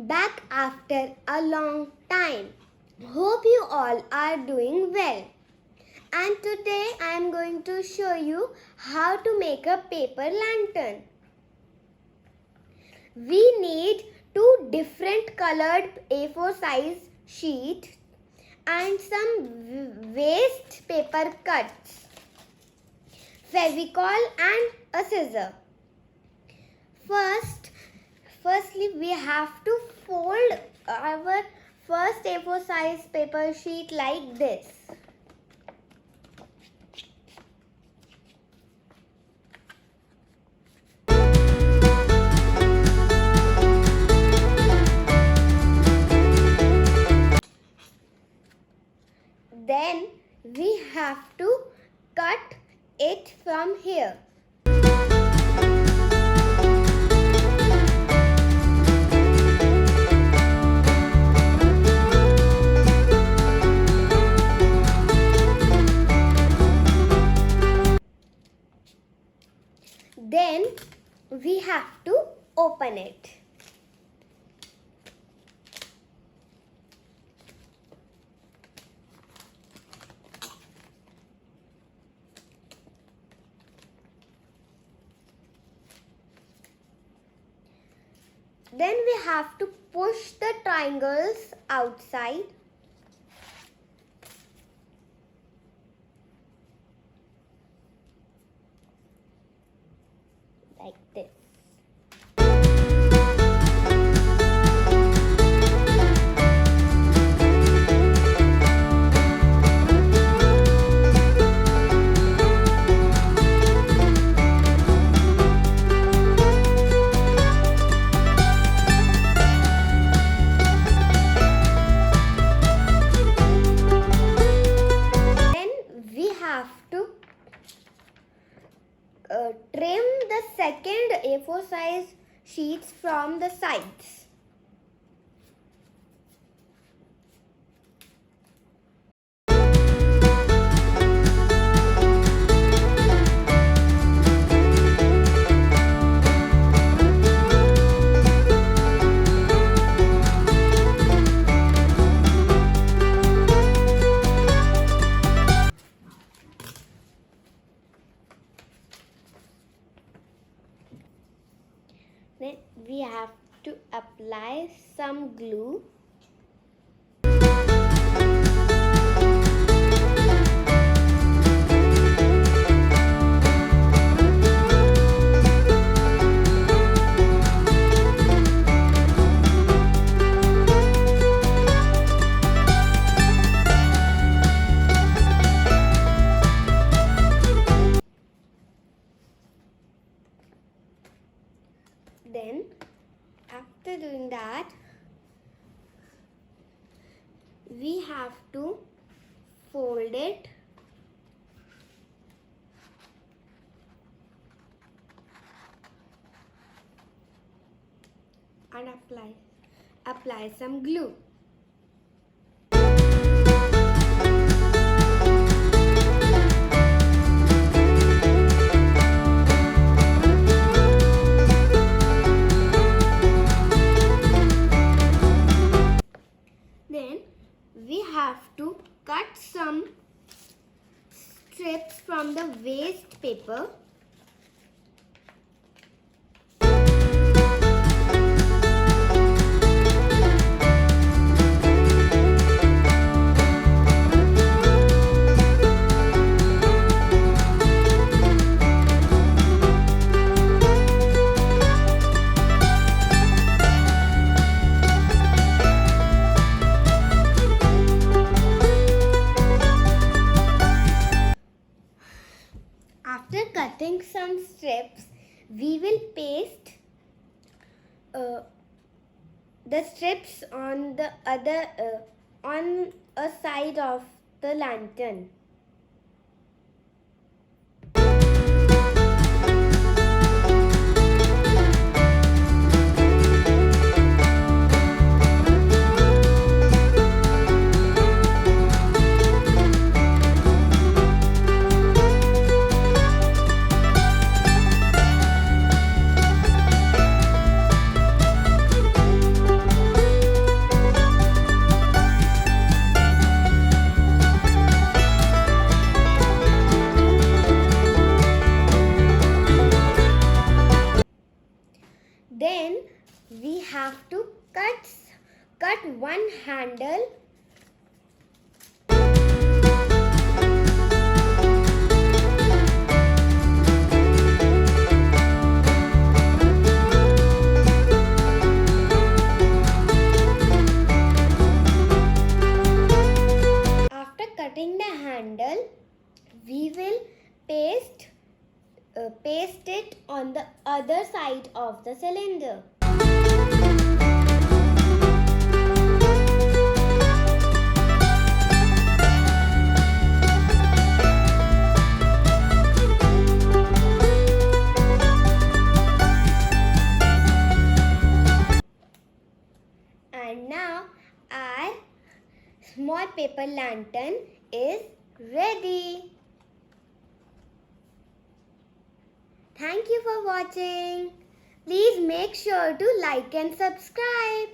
back after a long time. Hope you all are doing well. And today I am going to show you how to make a paper lantern. We need two different colored A4 size sheets and some waste paper cuts, Fevicol and a scissor. Firstly, we have to fold our first A4 size paper sheet like this. Then we have to cut it from here. Then we have to open it. Then we have to push the triangles outside. Like this. Trim the second A4 size sheets from the sides. Then we have to apply some glue. Then after doing that, we have to fold it and apply some glue. Then we have to cut some strips from the waste paper. After cutting some strips, we will paste the strips on the on a side of the lantern. handle, we will paste it on the other side of the cylinder. And now our small paper lantern is ready. Thank you for watching. Please make sure to like and subscribe.